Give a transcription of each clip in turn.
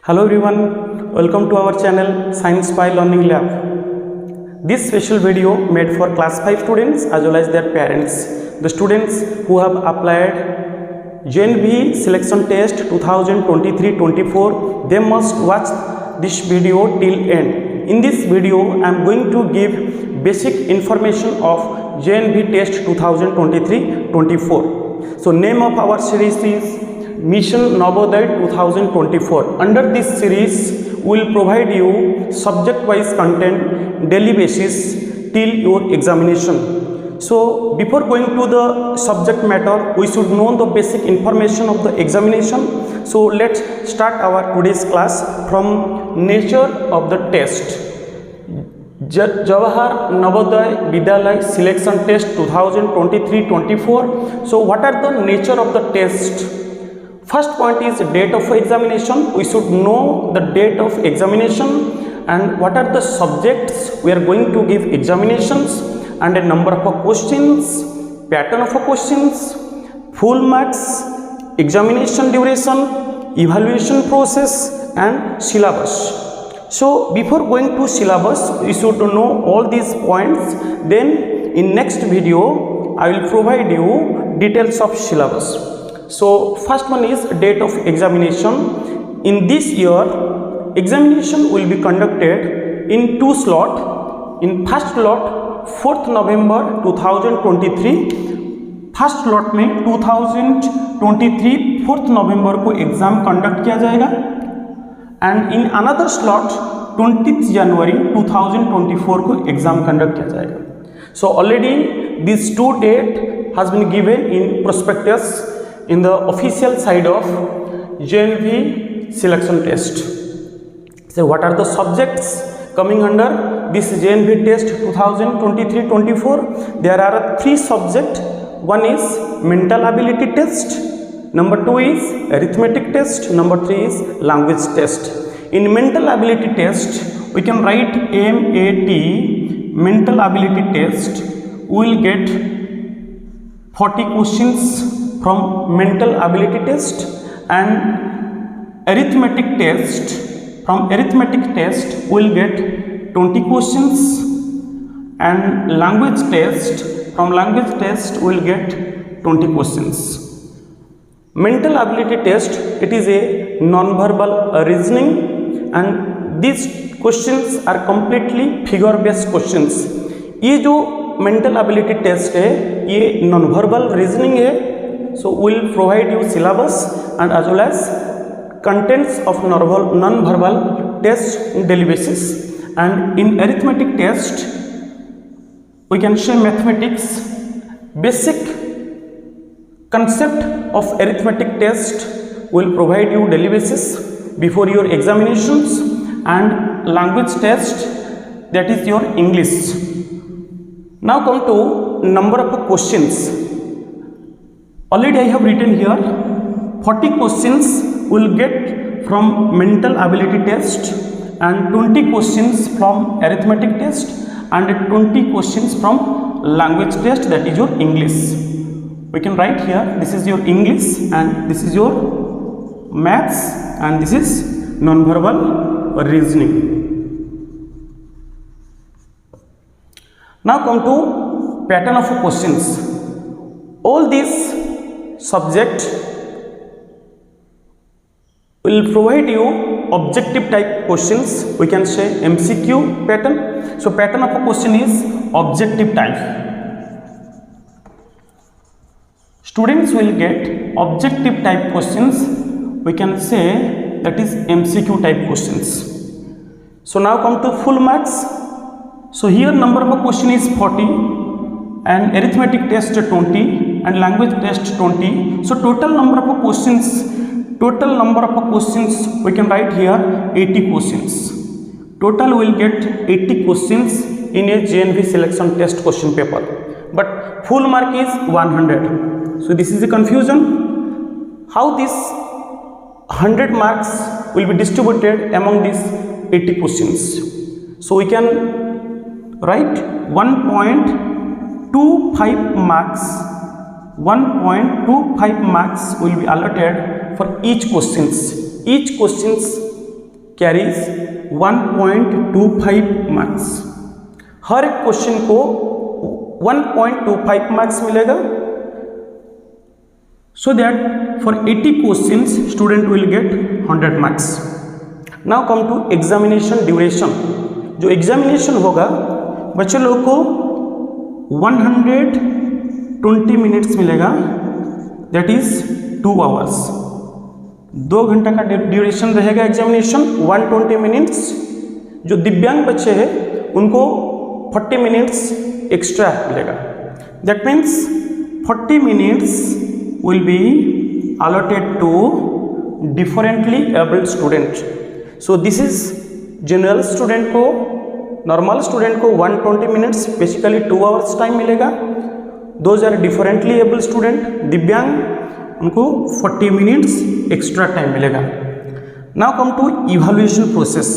Hello everyone, welcome to our channel Science by Learning Lab. This special video made for class 5 students as well as their parents. The students who have applied JNV selection test 2023-24, they must watch this video till end. In this video, I am going to give basic information of JNV test 2023-24. So name of our series is Mission Navodaya 2024. Under this series, we will provide you subject-wise content daily basis till your examination. So before going to the subject matter, we should know the basic information of the examination. So let's start our today's class from nature of the test. Jawahar Navodaya Vidyalaya Selection Test 2023-24. So what are the nature of the test? First point is date of examination. We should know the date of examination and what are the subjects we are going to give examinations, and a number of questions, pattern of questions, full marks, examination duration, evaluation process and syllabus. So before going to syllabus, we should know all these points. Then in next video, I will provide you details of syllabus. So first one is date of examination. In this year, examination will be conducted in two slots. In first lot 4th November 2023, first slot में 2023 4th नवंबर को exam conduct किया जाएगा, and in another slot 20th जनवरी 2024 को exam conduct किया जाएगा. So already this two date has been given in prospectus in the official side of JNV selection test. So what are the subjects coming under this JNV test 2023-24? There are three subjects. One is mental ability test, number 2 is arithmetic test, number 3 is language test. In mental ability test, we can write MAT, mental ability test. We will get 40 questions from mental ability test, and arithmetic test, from arithmetic test we will get 20 questions, and language test, from language test we will get 20 questions. Mental ability test, it is a non-verbal reasoning, and these questions are completely figure based questions. ये जो mental ability test है ये non-verbal reasoning है. So we will provide you syllabus and as well as contents of non-verbal test in daily basis. And in arithmetic test, we can say mathematics, basic concept of arithmetic test will provide you daily basis before your examinations, and language test, that is your English. Now come to number of questions. Already I have written here 40 questions will get from mental ability test, and 20 questions from arithmetic test, and 20 questions from language test, that is your English. We can write here, this is your English and this is your maths and this is non-verbal reasoning. Now come to pattern of questions. All these subject will provide you objective type questions. We can say MCQ pattern. So pattern of a question is objective type. Students will get objective type questions. We can say that is MCQ type questions. So now come to full marks. So here number of a question is 40, and arithmetic test 20, and language test 20. So total number of questions we can write here 80 questions. Total will get 80 questions in a JNV selection test question paper, but full mark is 100. So this is a confusion. How this 100 marks will be distributed among these 80 questions? So we can write 1.25 marks. 1.25 marks will be allotted for each questions. Each questions carries 1.25 marks. हर एक question को 1.25 marks मिलेगा, so that for 80 questions student will get 100 marks. Now come to examination duration. जो examination होगा बच्चे लोग को 120 minutes मिलेगा, दैट इज 2 आवर्स। 2 घंटा का ड्यूरेशन रहेगा एग्जामिनेशन, 120 मिनट्स। जो दिव्यांग बच्चे हैं उनको 40 मिनट्स एक्स्ट्रा मिलेगा, that means 40 minutes will be allotted to differently abled student. So this is general student को, normal student को 120 minutes, basically 2 hours time मिलेगा। Those are differently abled student, दिव्यांग, उनको 40 minutes extra time मिलेगा। Now come to evaluation process.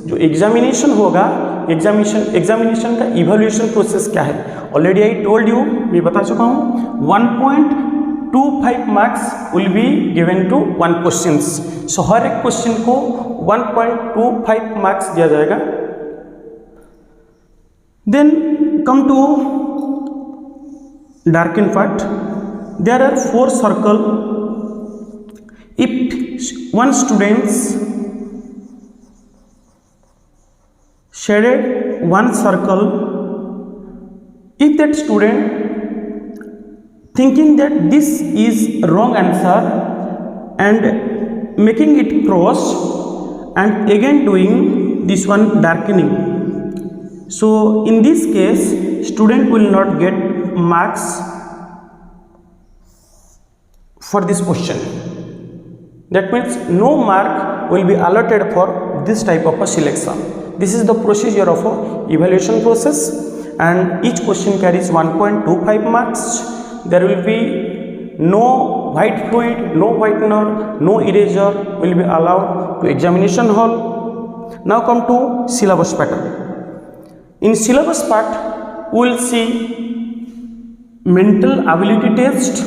जो examination होगा, examination का evaluation process क्या है? ऑलरेडी आई टोल्ड यू, मैं बता चुका हूँ। 1.25 marks will be given to 1 questions. So हर एक क्वेश्चन को 1.25 मार्क्स दिया जाएगा। Then come to darken part. There are 4 circle. If one students shaded one circle, if that student thinking that this is wrong answer and making it cross and again doing this one darkening, so in this case student will not get marks for this question. That means no mark will be allotted for this type of a selection. This is the procedure of a evaluation process, and each question carries 1.25 marks. There will be no white fluid, no whitener, no eraser will be allowed to examination hall. Now come to syllabus pattern. In syllabus part, we will see mental ability test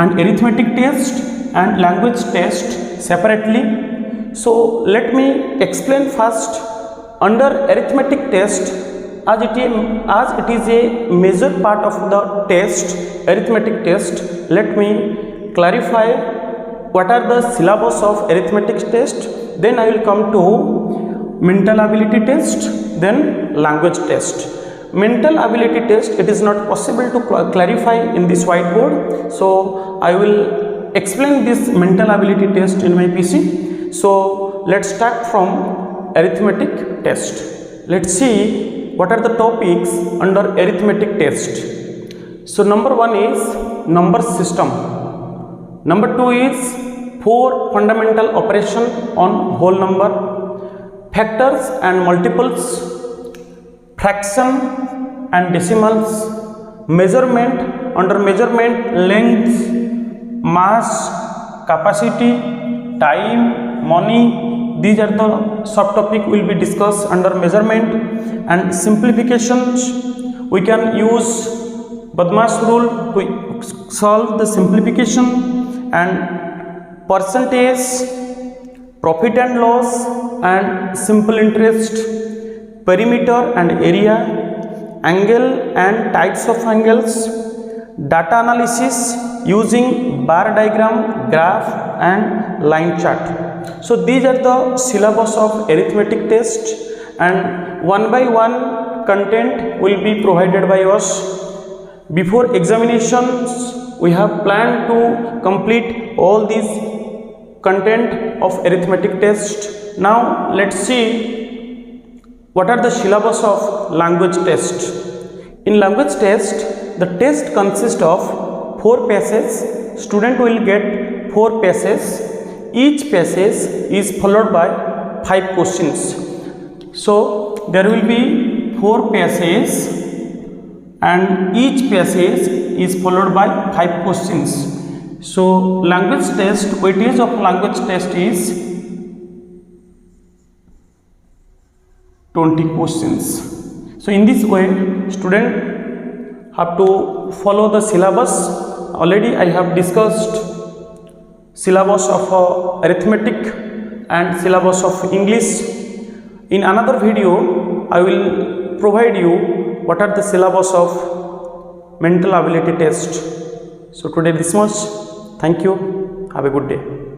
and arithmetic test and language test separately. So let me explain first. Under arithmetic test, as it is a major part of the test, arithmetic test, let me clarify what are the syllabus of arithmetic test. Then I will come to mental ability test, then language test. Mental ability test, it is not possible to clarify in this whiteboard, so I will explain this mental ability test in my PC. So let's start from arithmetic test. Let's see what are the topics under arithmetic test. So number 1 is number system. Number 2 is 4 fundamental operation on whole number, factors and multiples, fraction and decimals, measurement. Under measurement, length, mass, capacity, time, money. These are the subtopic will be discussed under measurement. And simplifications, we can use Badmash rule to solve the simplification, and percentage, profit and loss, and simple interest, perimeter and area, angle and types of angles, data analysis using bar diagram, graph and line chart. So these are the syllabus of arithmetic test, and one by one content will be provided by us. Before examinations, we have planned to complete all these content of arithmetic test. Now let's see what are the syllabus of language test. In language test, the test consists of 4 passages. Student will get 4 passages. Each passage is followed by 5 questions. So there will be 4 passages and each passage is followed by 5 questions. So language test, weightage of language test is 20 questions. So in this way, student have to follow the syllabus. Already I have discussed syllabus of arithmetic and syllabus of English. In another video I will provide you what are the syllabus of mental ability test. So today this much. Thank you. Have a good day.